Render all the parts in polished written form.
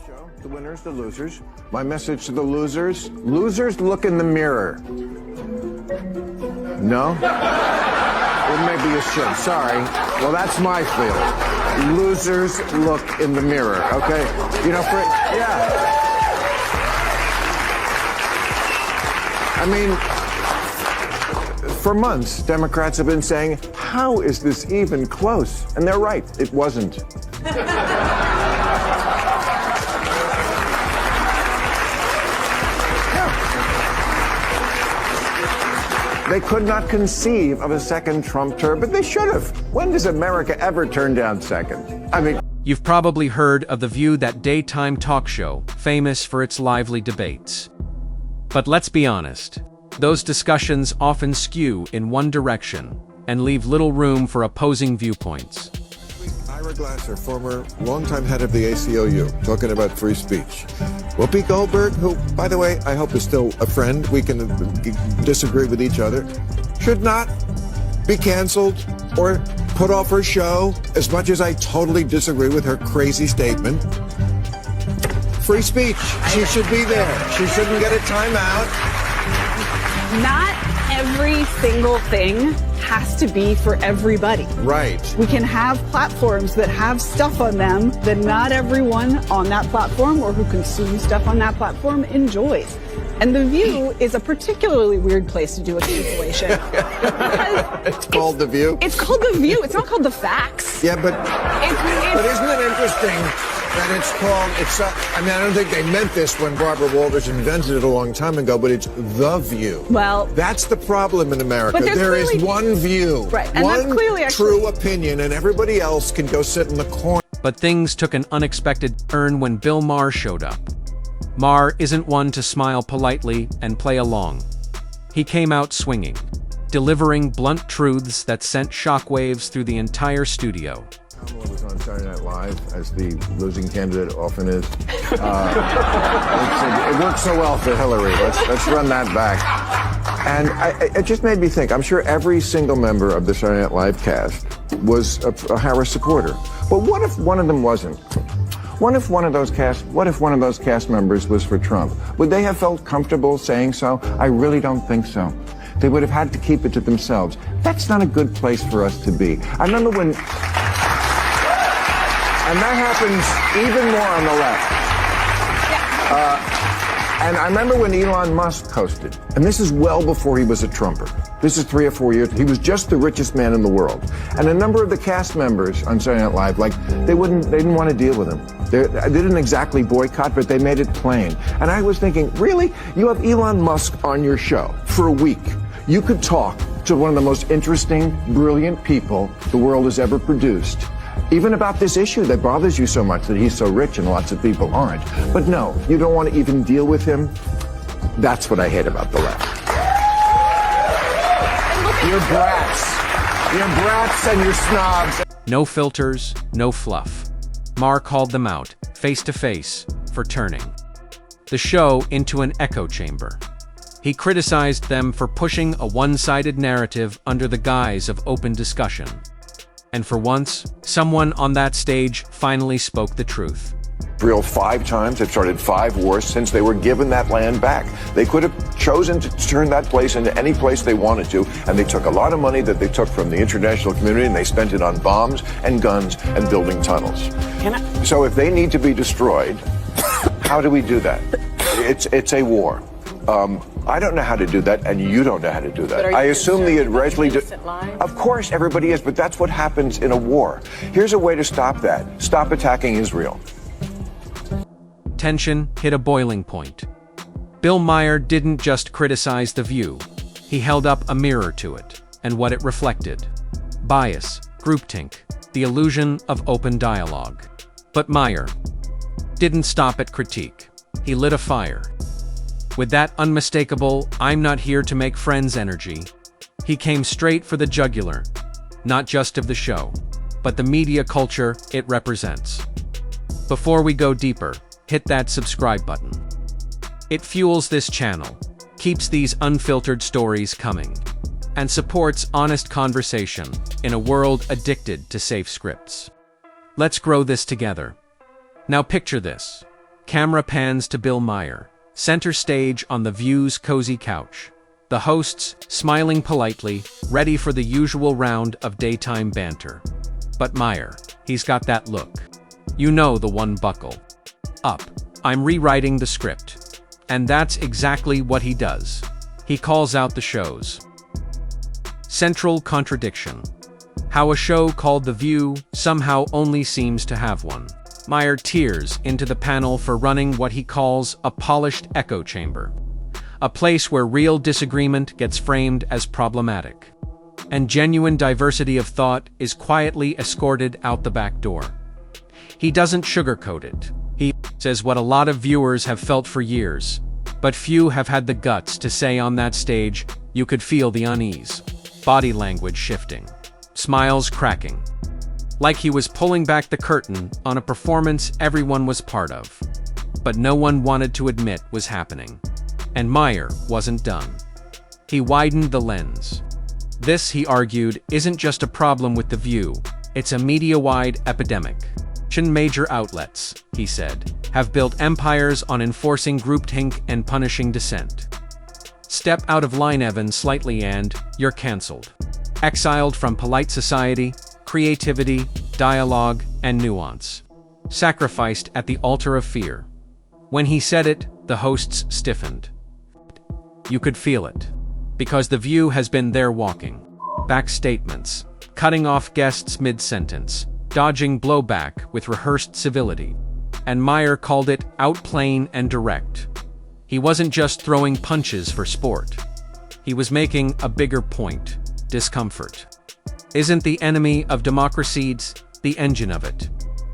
show. The winners, the losers. My message to the losers: losers, look in the mirror. No? Well, maybe you should. Sorry. Well, that's my feeling. Losers, look in the mirror. Okay? You know, yeah. I mean, for months, Democrats have been saying, how is this even close? And they're right. It wasn't. They could not conceive of a second Trump term, but they should have. When does America ever turn down second? I mean, you've probably heard of The View, that daytime talk show, famous for its lively debates. But let's be honest, those discussions often skew in one direction and leave little room for opposing viewpoints. Ira Glasser, former longtime head of the ACLU, talking about free speech. Whoopi Goldberg, who, by the way, I hope is still a friend, we can disagree with each other, should not be canceled or put off her show, as much as I totally disagree with her crazy statement. Free speech. She should be there. She shouldn't get a timeout. Not every single thing has to be for everybody. Right. We can have platforms that have stuff on them that not everyone on that platform or who consumes stuff on that platform enjoys. And The View is a particularly weird place to do a cancellation. It's called The View? It's called The View. It's not called The Facts. Yeah, but isn't it interesting that it's called, I mean, I don't think they meant this when Barbara Walters invented it a long time ago, but it's The View. Well, that's the problem in America. But there is one view, right, and one that's clearly true opinion, and everybody else can go sit in the corner. But things took an unexpected turn when Bill Maher showed up. Maher isn't one to smile politely and play along. He came out swinging, delivering blunt truths that sent shockwaves through the entire studio. Kamala was on Saturday Night Live, as the losing candidate often is. It worked so well for Hillary. Let's run that back. And it just made me think, I'm sure every single member of the Saturday Night Live cast was a Harris supporter. But what if one of them wasn't? What if one of those cast members was for Trump? Would they have felt comfortable saying so? I really don't think so. They would have had to keep it to themselves. That's not a good place for us to be. I remember when, and that happens even more on the left. And I remember when Elon Musk hosted, and this is well before he was a Trumper. This is 3 or 4 years. He was just the richest man in the world. And a number of the cast members on Saturday Night Live, they didn't want to deal with him. They didn't exactly boycott, but they made it plain. And I was thinking, really? You have Elon Musk on your show for a week. You could talk to one of the most interesting, brilliant people the world has ever produced, even about this issue that bothers you so much, that he's so rich and lots of people aren't. But no, you don't want to even deal with him. That's what I hate about the left. You're brats and you're snobs. No filters, no fluff. Maher called them out, face to face, for turning the show into an echo chamber. He criticized them for pushing a one-sided narrative under the guise of open discussion. And for once, someone on that stage finally spoke the truth. Israel 5 times. They've started 5 wars since they were given that land back. They could have chosen to turn that place into any place they wanted to, and they took a lot of money that they took from the international community and they spent it on bombs and guns and building tunnels. So if they need to be destroyed, how do we do that? It's a war. I don't know how to do that, and you don't know how to do that. I assume the Israeli... Of course, everybody is, but that's what happens in a war. Here's a way to stop that. Stop attacking Israel. Tension hit a boiling point. Bill Maher didn't just criticize The View. He held up a mirror to it, and what it reflected. Bias, groupthink, the illusion of open dialogue. But Maher didn't stop at critique. He lit a fire. With that unmistakable, I'm not here to make friends energy, he came straight for the jugular, not just of the show, but the media culture it represents. Before we go deeper, hit that subscribe button. It fuels this channel, keeps these unfiltered stories coming, and supports honest conversation in a world addicted to safe scripts. Let's grow this together. Now picture this. Camera pans to Bill Maher, center stage on The View's cozy couch. The hosts, smiling politely, ready for the usual round of daytime banter. But Maher, he's got that look. You know, the one buckle up. I'm rewriting the script. And that's exactly what he does. He calls out the show's central contradiction. How a show called The View somehow only seems to have one. Maher tears into the panel for running what he calls a polished echo chamber. A place where real disagreement gets framed as problematic. And genuine diversity of thought is quietly escorted out the back door. He doesn't sugarcoat it. He says what a lot of viewers have felt for years, but few have had the guts to say on that stage. You could feel the unease, body language shifting, smiles cracking. Like he was pulling back the curtain on a performance everyone was part of, but no one wanted to admit was happening. And Maher wasn't done. He widened the lens. This, he argued, isn't just a problem with The View, it's a media-wide epidemic. Major outlets, he said, have built empires on enforcing groupthink and punishing dissent. Step out of line, Evan, slightly, and you're cancelled. Exiled from polite society, creativity, dialogue, and nuance. Sacrificed at the altar of fear. When he said it, the hosts stiffened. You could feel it. Because The View has been there walking back statements, cutting off guests mid-sentence, dodging blowback with rehearsed civility. And Maher called it out plain and direct. He wasn't just throwing punches for sport. He was making a bigger point: discomfort isn't the enemy of democracy, it's the engine of it.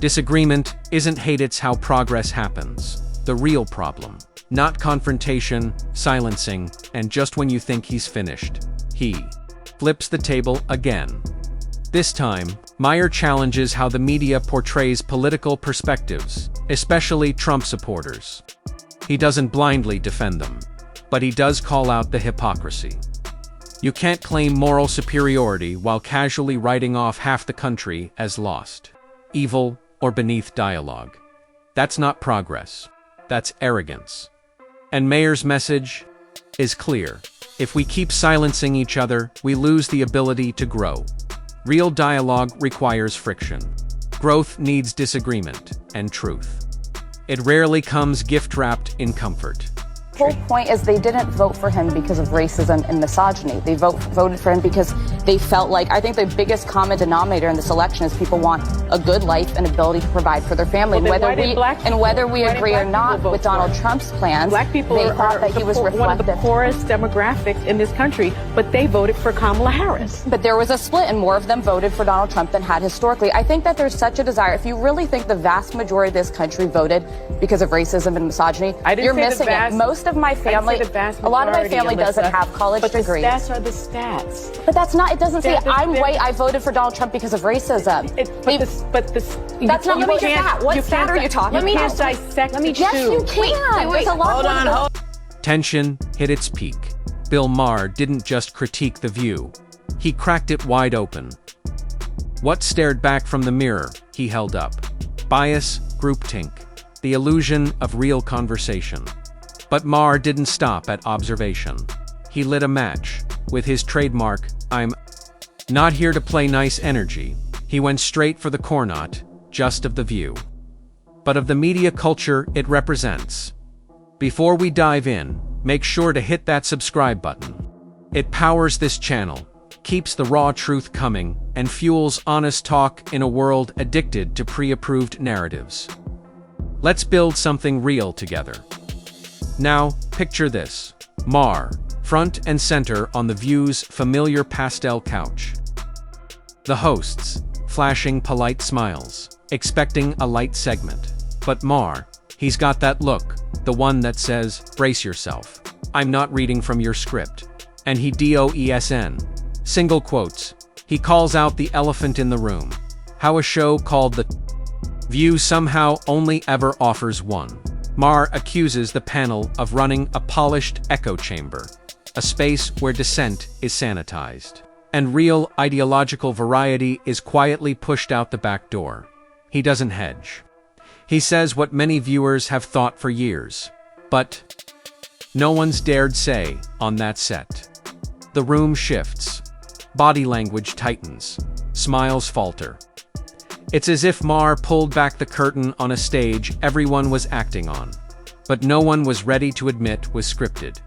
Disagreement isn't hate, it's how progress happens. The real problem. Not confrontation, silencing, and just when you think he's finished, he flips the table again. This time, Maher challenges how the media portrays political perspectives, especially Trump supporters. He doesn't blindly defend them, but he does call out the hypocrisy. You can't claim moral superiority while casually writing off half the country as lost, evil, or beneath dialogue. That's not progress. That's arrogance. And Maher's message is clear. If we keep silencing each other, we lose the ability to grow. Real dialogue requires friction. Growth needs disagreement and truth. It rarely comes gift-wrapped in comfort. The whole point is they didn't vote for him because of racism and misogyny. They voted for him because they felt like, I think the biggest common denominator in this election is people want a good life and ability to provide for their family. Well, whether we agree or not with Donald Trump's plans, black people they thought that he was reflective. One of the poorest demographics in this country, but they voted for Kamala Harris. But there was a split, and more of them voted for Donald Trump than had historically. I think that there's such a desire. If you really think the vast majority of this country voted because of racism and misogyny, you're missing it. Most of my family, a lot of my family doesn't have college degrees. But the stats are the stats. But that's not, it doesn't say I'm white, I voted for Donald Trump because of racism. That's not, let me just ask, what stat are you talking about? Let me just dissect the two. Yes, you can. There's a lot hold on. Tension hit its peak. Bill Maher didn't just critique The View. He cracked it wide open. What stared back from the mirror, he held up. Bias, groupthink, the illusion of real conversation. But Maher didn't stop at observation. He lit a match. With his trademark, I'm not here to play nice energy, he went straight for the core, not just of The View, but of the media culture it represents. Before we dive in, make sure to hit that subscribe button. It powers this channel, keeps the raw truth coming, and fuels honest talk in a world addicted to pre-approved narratives. Let's build something real together. Now, picture this. Maher, front and center on The View's familiar pastel couch. The hosts, flashing polite smiles, expecting a light segment. But Maher, he's got that look, the one that says, brace yourself. I'm not reading from your script. And he DOESN. Single quotes. He calls out the elephant in the room. How a show called The View somehow only ever offers one. Maher accuses the panel of running a polished echo chamber, a space where dissent is sanitized, and real ideological variety is quietly pushed out the back door. He doesn't hedge. He says what many viewers have thought for years, but no one's dared say on that set. The room shifts. Body language tightens. Smiles falter. It's as if Maher pulled back the curtain on a stage everyone was acting on, but no one was ready to admit was scripted.